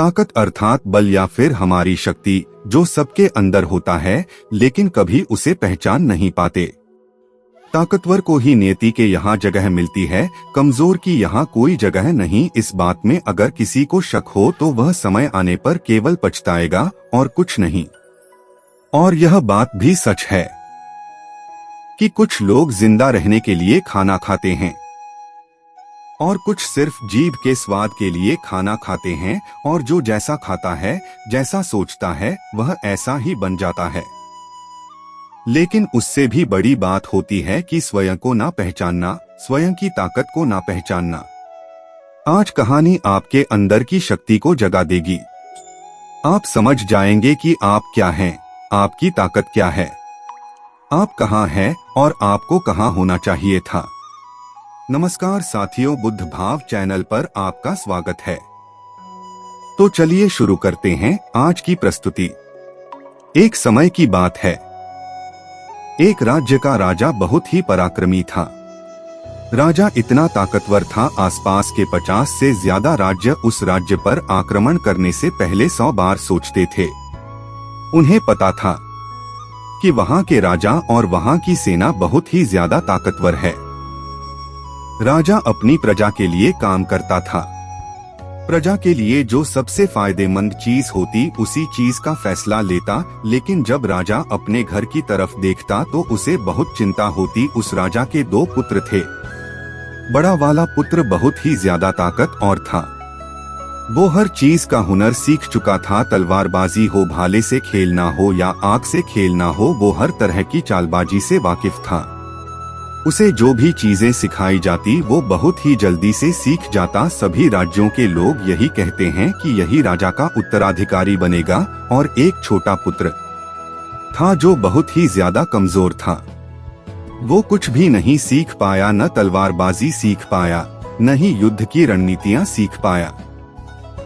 ताकत अर्थात बल या फिर हमारी शक्ति जो सबके अंदर होता है लेकिन कभी उसे पहचान नहीं पाते। ताकतवर को ही नियति के यहाँ जगह मिलती है, कमजोर की यहाँ कोई जगह नहीं। इस बात में अगर किसी को शक हो तो वह समय आने पर केवल पछताएगा और कुछ नहीं। और यह बात भी सच है कि कुछ लोग जिंदा रहने के लिए खाना खाते हैं और कुछ सिर्फ जीभ के स्वाद के लिए खाना खाते हैं, और जो जैसा खाता है, जैसा सोचता है, वह ऐसा ही बन जाता है। लेकिन उससे भी बड़ी बात होती है कि स्वयं को ना पहचानना, स्वयं की ताकत को ना पहचानना। आज कहानी आपके अंदर की शक्ति को जगा देगी। आप समझ जाएंगे कि आप क्या हैं, आपकी ताकत क्या है, आप कहाँ हैं और आपको कहाँ होना चाहिए था। नमस्कार साथियों, बुद्ध भाव चैनल पर आपका स्वागत है। तो चलिए शुरू करते हैं आज की प्रस्तुति। एक समय की बात है, एक राज्य का राजा बहुत ही पराक्रमी था। राजा इतना ताकतवर था, आसपास के 50 से ज्यादा राज्य उस राज्य पर आक्रमण करने से पहले 100 बार सोचते थे। उन्हें पता था कि वहां के राजा और वहां की सेना बहुत ही ज्यादा ताकतवर है। राजा अपनी प्रजा के लिए काम करता था। प्रजा के लिए जो सबसे फायदेमंद चीज होती उसी चीज का फैसला लेता। लेकिन जब राजा अपने घर की तरफ देखता तो उसे बहुत चिंता होती। उस राजा के 2 पुत्र थे। बड़ा वाला पुत्र बहुत ही ज्यादा ताकत और था। वो हर चीज का हुनर सीख चुका था। तलवारबाजी हो, भाले से खेलना हो या आग से खेलना हो, वो हर तरह की चालबाजी से वाकिफ था। उसे जो भी चीजें सिखाई जाती वो बहुत ही जल्दी से सीख जाता। सभी राज्यों के लोग यही कहते हैं कि यही राजा का उत्तराधिकारी बनेगा। और एक छोटा पुत्र था जो बहुत ही ज्यादा कमजोर था। वो कुछ भी नहीं सीख पाया, न तलवारबाजी सीख पाया, न ही युद्ध की रणनीतियां सीख पाया।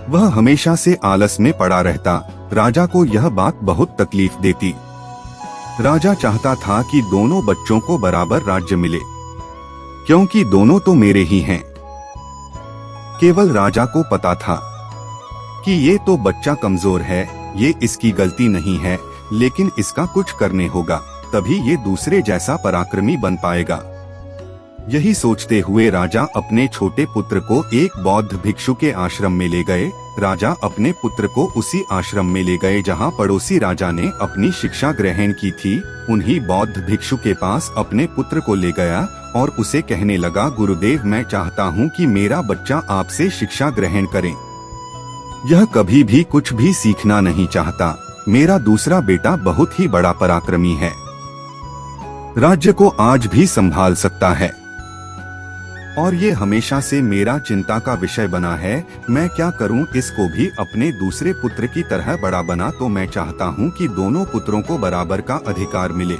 वह हमेशा से आलस में पड़ा रहता। राजा को यह बात बहुत तकलीफ देती। राजा चाहता था कि दोनों बच्चों को बराबर राज्य मिले, क्योंकि दोनों तो मेरे ही हैं। केवल राजा को पता था कि ये तो बच्चा कमजोर है, ये इसकी गलती नहीं है, लेकिन इसका कुछ करने होगा, तभी ये दूसरे जैसा पराक्रमी बन पाएगा। यही सोचते हुए राजा अपने छोटे पुत्र को एक बौद्ध भिक्षु के आश्रम में ले गए। राजा अपने पुत्र को उसी आश्रम में ले गए जहां पड़ोसी राजा ने अपनी शिक्षा ग्रहण की थी। उन्हीं बौद्ध भिक्षु के पास अपने पुत्र को ले गया और उसे कहने लगा, गुरुदेव, मैं चाहता हूं कि मेरा बच्चा आपसे शिक्षा ग्रहण करे। यह कभी भी कुछ भी सीखना नहीं चाहता। मेरा दूसरा बेटा बहुत ही बड़ा पराक्रमी है, राज्य को आज भी संभाल सकता है और ये हमेशा से मेरा चिंता का विषय बना है। मैं क्या करूं, इसको भी अपने दूसरे पुत्र की तरह बड़ा बना। तो मैं चाहता हूं कि दोनों पुत्रों को बराबर का अधिकार मिले।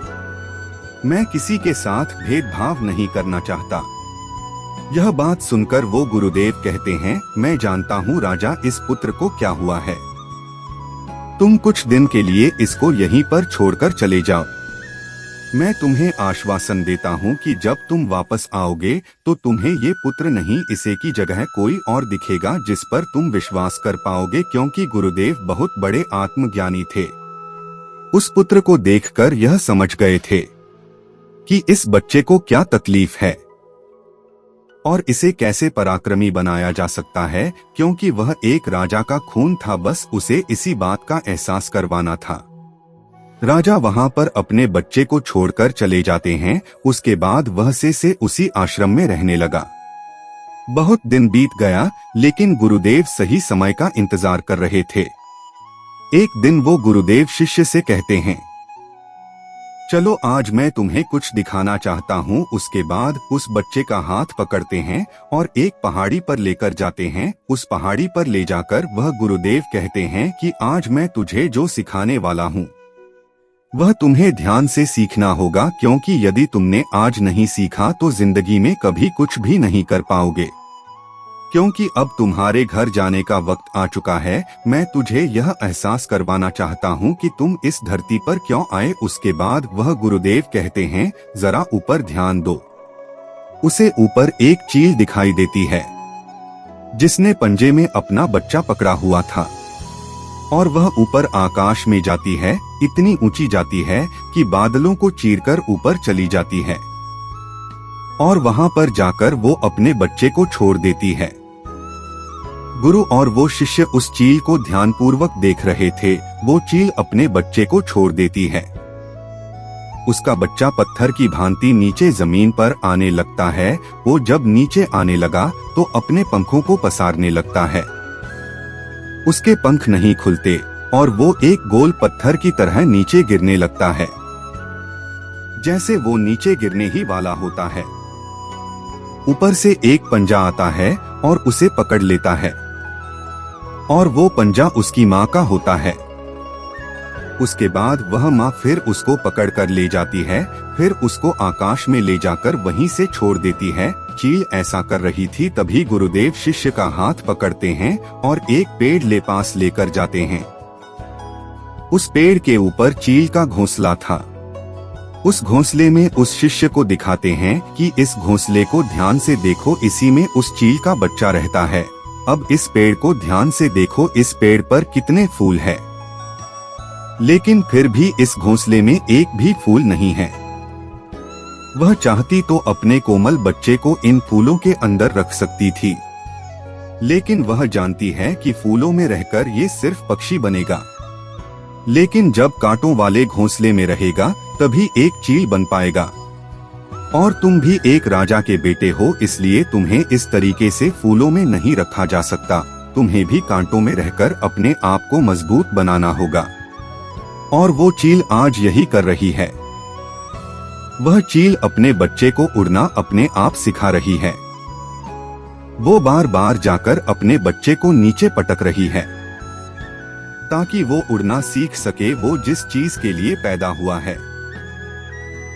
मैं किसी के साथ भेदभाव नहीं करना चाहता। यह बात सुनकर वो गुरुदेव कहते हैं, मैं जानता हूं राजा, इस पुत्र को क्या हुआ है। तुम कुछ दिन के लिए इसको यहीं पर छोड़कर चले जाओ। मैं तुम्हें आश्वासन देता हूं कि जब तुम वापस आओगे तो तुम्हें ये पुत्र नहीं, इसे की जगह कोई और दिखेगा जिस पर तुम विश्वास कर पाओगे, क्योंकि गुरुदेव बहुत बड़े आत्मज्ञानी थे। उस पुत्र को देखकर यह समझ गए थे कि इस बच्चे को क्या तकलीफ है और इसे कैसे पराक्रमी बनाया जा सकता है, क्योंकि वह एक राजा का खून था। बस उसे इसी बात का एहसास करवाना था। राजा वहां पर अपने बच्चे को छोड़कर चले जाते हैं। उसके बाद वह से उसी आश्रम में रहने लगा। बहुत दिन बीत गया, लेकिन गुरुदेव सही समय का इंतजार कर रहे थे। एक दिन वो गुरुदेव शिष्य से कहते हैं, चलो आज मैं तुम्हें कुछ दिखाना चाहता हूँ। उसके बाद उस बच्चे का हाथ पकड़ते हैं और एक पहाड़ी पर लेकर जाते हैं। उस पहाड़ी पर ले जाकर वह गुरुदेव कहते हैं कि आज मैं तुझे जो सिखाने वाला हूँ वह तुम्हें ध्यान से सीखना होगा, क्योंकि यदि तुमने आज नहीं सीखा तो जिंदगी में कभी कुछ भी नहीं कर पाओगे। क्योंकि अब तुम्हारे घर जाने का वक्त आ चुका है। मैं तुझे यह एहसास करवाना चाहता हूँ कि तुम इस धरती पर क्यों आए। उसके बाद वह गुरुदेव कहते हैं, जरा ऊपर ध्यान दो। उसे ऊपर एक चील दिखाई देती है जिसने पंजे में अपना बच्चा पकड़ा हुआ था। और वह ऊपर आकाश में जाती है, इतनी ऊंची जाती है कि बादलों को चीरकर ऊपर चली जाती है और वहां पर जाकर वो अपने बच्चे को छोड़ देती है। गुरु और वो शिष्य उस चील को ध्यानपूर्वक देख रहे थे। वो चील अपने बच्चे को छोड़ देती है। उसका बच्चा पत्थर की भांति नीचे जमीन पर आने लगता है। वो जब नीचे आने लगा तो अपने पंखों को पसारने लगता है। उसके पंख नहीं खुलते और वो एक गोल पत्थर की तरह नीचे गिरने लगता है, जैसे वो नीचे गिरने ही वाला होता है। ऊपर से एक पंजा आता है और उसे पकड़ लेता है और वो पंजा उसकी माँ का होता है। उसके बाद वह माँ फिर उसको पकड़ कर ले जाती है, फिर उसको आकाश में ले जाकर वहीं से छोड़ देती है। चील ऐसा कर रही थी तभी गुरुदेव शिष्य का हाथ पकड़ते हैं और एक पेड़ ले पास लेकर जाते हैं। उस पेड़ के ऊपर चील का घोंसला था। उस घोंसले में उस शिष्य को दिखाते हैं कि इस घोंसले को ध्यान से देखो, इसी में उस चील का बच्चा रहता है। अब इस पेड़ को ध्यान से देखो, इस पेड़ पर कितने फूल है, लेकिन फिर भी इस घोंसले में एक भी फूल नहीं है। वह चाहती तो अपने कोमल बच्चे को इन फूलों के अंदर रख सकती थी, लेकिन वह जानती है कि फूलों में रहकर ये सिर्फ पक्षी बनेगा। लेकिन जब कांटों वाले घोंसले में रहेगा तभी एक चील बन पाएगा। और तुम भी एक राजा के बेटे हो, इसलिए तुम्हें इस तरीके से फूलों में नहीं रखा जा सकता। तुम्हें भी कांटों में रहकर अपने आप को मजबूत बनाना होगा। और वो चील आज यही कर रही है। वह चील अपने बच्चे को उड़ना अपने आप सिखा रही है। वो बार बार जाकर अपने बच्चे को नीचे पटक रही है ताकि वो उड़ना सीख सके। वो जिस चीज के लिए पैदा हुआ है,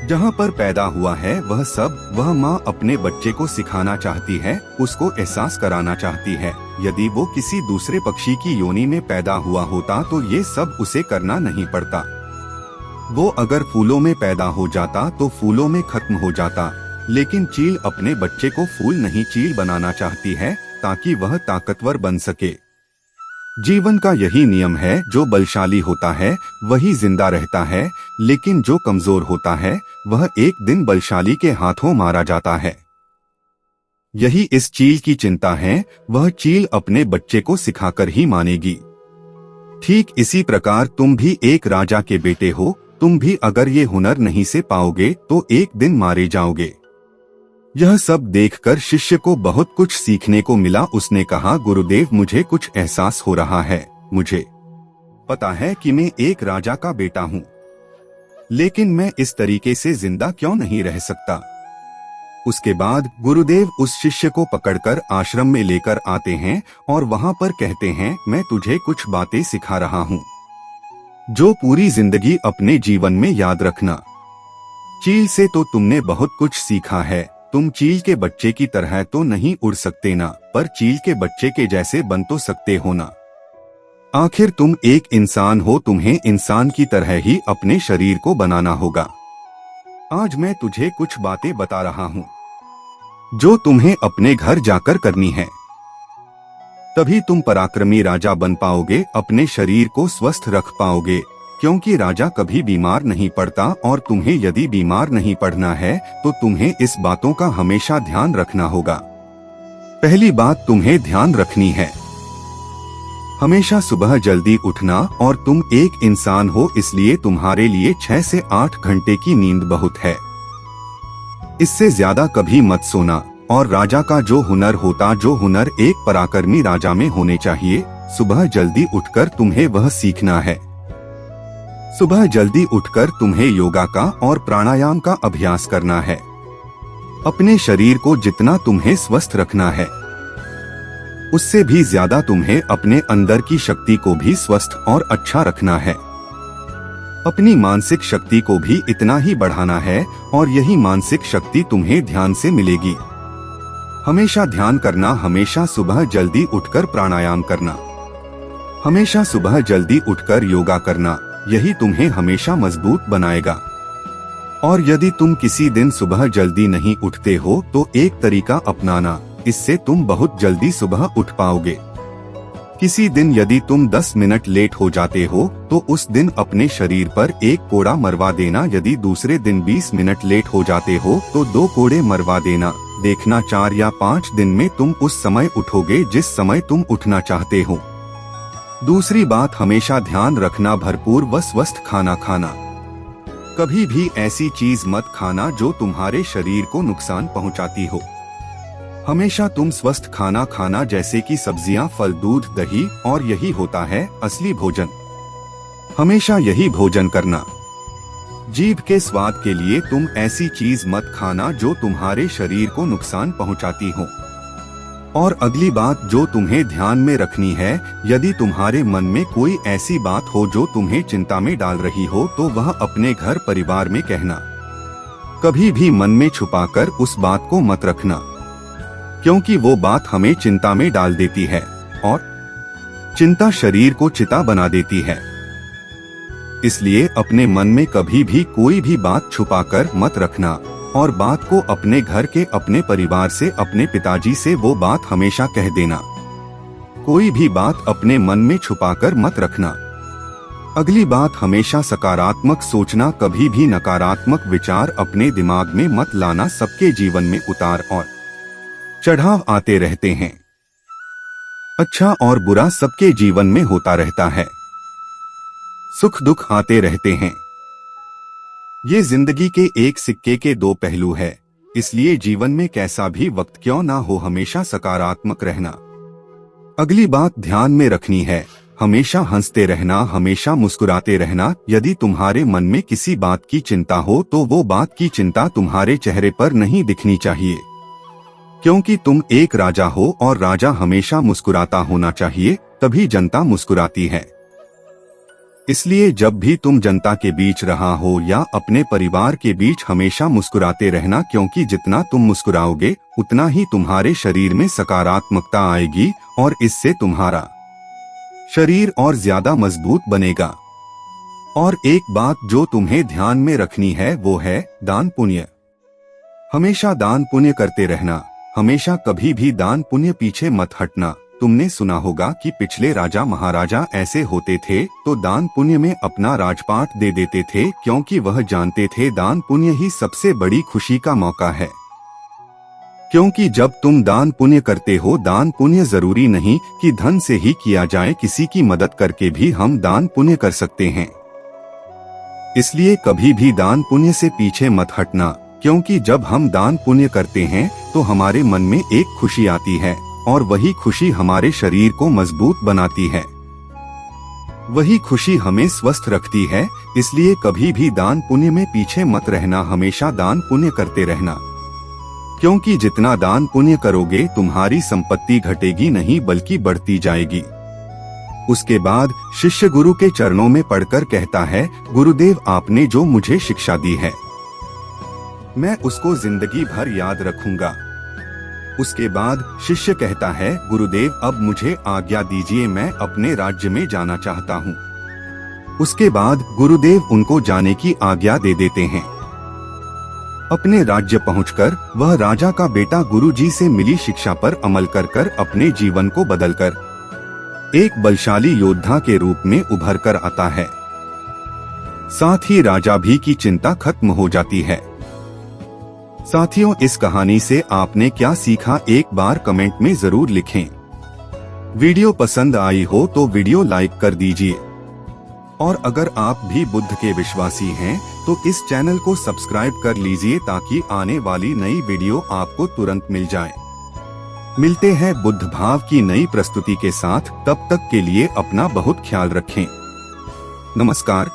जहाँ पर पैदा हुआ है, वह सब वह माँ अपने बच्चे को सिखाना चाहती है, उसको एहसास कराना चाहती है। यदि वो किसी दूसरे पक्षी की योनि में पैदा हुआ होता तो ये सब उसे करना नहीं पड़ता। वो अगर फूलों में पैदा हो जाता तो फूलों में खत्म हो जाता। लेकिन चील अपने बच्चे को फूल नहीं चील बनाना चाहती है ताकि वह ताकतवर बन सके। जीवन का यही नियम है, जो बलशाली होता है वही जिंदा रहता है, लेकिन जो कमजोर होता है वह एक दिन बलशाली के हाथों मारा जाता है। यही इस चील की चिंता है। वह चील अपने बच्चे को सिखाकर ही मानेगी। ठीक इसी प्रकार तुम भी एक राजा के बेटे हो। तुम भी अगर ये हुनर नहीं से पाओगे तो एक दिन मारे जाओगे। यह सब देखकर शिष्य को बहुत कुछ सीखने को मिला। उसने कहा, गुरुदेव मुझे कुछ एहसास हो रहा है। मुझे पता है कि मैं एक राजा का बेटा हूँ, लेकिन मैं इस तरीके से जिंदा क्यों नहीं रह सकता। उसके बाद गुरुदेव उस शिष्य को पकड़कर आश्रम में लेकर आते हैं और वहां पर कहते हैं, मैं तुझे कुछ बातें सिखा रहा हूँ जो पूरी जिंदगी अपने जीवन में याद रखना। चील से तो तुमने बहुत कुछ सीखा है। तुम चील के बच्चे की तरह तो नहीं उड़ सकते ना, पर चील के बच्चे के जैसे बन तो सकते हो ना। आखिर तुम एक इंसान हो, तुम्हें इंसान की तरह ही अपने शरीर को बनाना होगा। आज मैं तुझे कुछ बातें बता रहा हूँ जो तुम्हें अपने घर जाकर करनी है। तभी तुम पराक्रमी राजा बन पाओगे, अपने शरीर को स्वस्थ रख पाओगे, क्योंकि राजा कभी बीमार नहीं पड़ता। और तुम्हें यदि बीमार नहीं पड़ना है तो तुम्हें इस बातों का हमेशा ध्यान रखना होगा। पहली बात तुम्हें ध्यान रखनी है, हमेशा सुबह जल्दी उठना। और तुम एक इंसान हो, इसलिए तुम्हारे लिए 6 से 8 घंटे की नींद बहुत है। इससे ज्यादा कभी मत सोना। और राजा का जो हुनर एक पराक्रमी राजा में होने चाहिए, सुबह जल्दी उठकर तुम्हें वह सीखना है। सुबह जल्दी उठकर तुम्हें योगा का और प्राणायाम का अभ्यास करना है। अपने शरीर को जितना तुम्हें स्वस्थ रखना है, उससे भी ज्यादा तुम्हें अपने अंदर की शक्ति को भी स्वस्थ और अच्छा रखना है। अपनी मानसिक शक्ति को भी इतना ही बढ़ाना है, और यही मानसिक शक्ति तुम्हें ध्यान से मिलेगी। हमेशा ध्यान करना, हमेशा सुबह जल्दी उठकर प्राणायाम करना, हमेशा सुबह जल्दी उठकर योगा करना, यही तुम्हें हमेशा मजबूत बनाएगा। और यदि तुम किसी दिन सुबह जल्दी नहीं उठते हो तो एक तरीका अपनाना, इससे तुम बहुत जल्दी सुबह उठ पाओगे। किसी दिन यदि तुम 10 मिनट लेट हो जाते हो तो उस दिन अपने शरीर पर एक कोड़ा मरवा देना। यदि दूसरे दिन 20 मिनट लेट हो जाते हो तो 2 कोड़े मरवा देना। देखना 4 या 5 दिन में तुम उस समय उठोगे जिस समय तुम उठना चाहते हो। दूसरी बात, हमेशा ध्यान रखना, भरपूर व स्वस्थ खाना खाना। कभी भी ऐसी चीज मत खाना जो तुम्हारे शरीर को नुकसान पहुंचाती हो। हमेशा तुम स्वस्थ खाना खाना, जैसे कि सब्जियां, फल, दूध, दही, और यही होता है असली भोजन। हमेशा यही भोजन करना। जीभ के स्वाद के लिए तुम ऐसी चीज मत खाना जो तुम्हारे शरीर को नुकसान पहुंचाती हो। और अगली बात जो तुम्हें ध्यान में रखनी है, यदि तुम्हारे मन में कोई ऐसी बात हो जो तुम्हें चिंता में डाल रही हो तो वह अपने घर परिवार में कहना। कभी भी मन में छुपाकर उस बात को मत रखना, क्योंकि वो बात हमें चिंता में डाल देती है और चिंता शरीर को चिता बना देती है। इसलिए अपने मन में कभी भी कोई भी बात छुपाकर मत रखना और बात को अपने घर के, अपने परिवार से, अपने पिताजी से वो बात हमेशा कह देना। कोई भी बात अपने मन में छुपाकर मत रखना। अगली बात, हमेशा सकारात्मक सोचना, कभी भी नकारात्मक विचार अपने दिमाग में मत लाना। सबके जीवन में उतार और चढ़ाव आते रहते हैं। अच्छा और बुरा सबके जीवन में होता रहता है। सुख दुख आते रहते हैं। ये जिंदगी के एक सिक्के के 2 पहलू है। इसलिए जीवन में कैसा भी वक्त क्यों ना हो, हमेशा सकारात्मक रहना। अगली बात ध्यान में रखनी है, हमेशा हंसते रहना, हमेशा मुस्कुराते रहना। यदि तुम्हारे मन में किसी बात की चिंता हो तो वो बात की चिंता तुम्हारे चेहरे पर नहीं दिखनी चाहिए, क्योंकि तुम एक राजा हो और राजा हमेशा मुस्कुराता होना चाहिए, तभी जनता मुस्कुराती है। इसलिए जब भी तुम जनता के बीच रहा हो या अपने परिवार के बीच, हमेशा मुस्कुराते रहना, क्योंकि जितना तुम मुस्कुराओगे उतना ही तुम्हारे शरीर में सकारात्मकता आएगी और इससे तुम्हारा शरीर और ज्यादा मजबूत बनेगा। और एक बात जो तुम्हें ध्यान में रखनी है वो है दान पुण्य। हमेशा दान पुण्य करते रहना, हमेशा कभी भी दान पुण्य पीछे मत हटना। तुमने सुना होगा कि पिछले राजा महाराजा ऐसे होते थे तो दान पुण्य में अपना राजपाट दे देते थे, क्योंकि वह जानते थे दान पुण्य ही सबसे बड़ी खुशी का मौका है। क्योंकि जब तुम दान पुण्य करते हो, दान पुण्य जरूरी नहीं कि धन से ही किया जाए, किसी की मदद करके भी हम दान पुण्य कर सकते हैं। इसलिए कभी भी दान पुण्य से पीछे मत हटना, क्योंकि जब हम दान पुण्य करते हैं तो हमारे मन में एक खुशी आती है और वही खुशी हमारे शरीर को मजबूत बनाती है। वही खुशी हमें स्वस्थ रखती है। इसलिए कभी भी दान पुण्य में पीछे मत रहना, हमेशा दान पुण्य करते रहना, क्योंकि जितना दान पुण्य करोगे तुम्हारी संपत्ति घटेगी नहीं बल्कि बढ़ती जाएगी। उसके बाद शिष्य गुरु के चरणों में पड़कर कहता है, गुरुदेव आपने जो मुझे शिक्षा दी है मैं उसको जिंदगी भर याद रखूंगा। उसके बाद शिष्य कहता है, गुरुदेव अब मुझे आज्ञा दीजिए, मैं अपने राज्य में जाना चाहता हूँ। उसके बाद गुरुदेव उनको जाने की आज्ञा दे देते हैं। अपने राज्य पहुंचकर वह राजा का बेटा गुरुजी से मिली शिक्षा पर अमल कर अपने जीवन को बदलकर एक बलशाली योद्धा के रूप में उभर कर आता है। साथ ही राजा भी की चिंता खत्म हो जाती है। साथियों, इस कहानी से आपने क्या सीखा, एक बार कमेंट में जरूर लिखें। वीडियो पसंद आई हो तो वीडियो लाइक कर दीजिए। और अगर आप भी बुद्ध के विश्वासी हैं तो इस चैनल को सब्सक्राइब कर लीजिए ताकि आने वाली नई वीडियो आपको तुरंत मिल जाए। मिलते हैं बुद्ध भाव की नई प्रस्तुति के साथ, तब तक के लिए अपना बहुत ख्याल रखें। नमस्कार।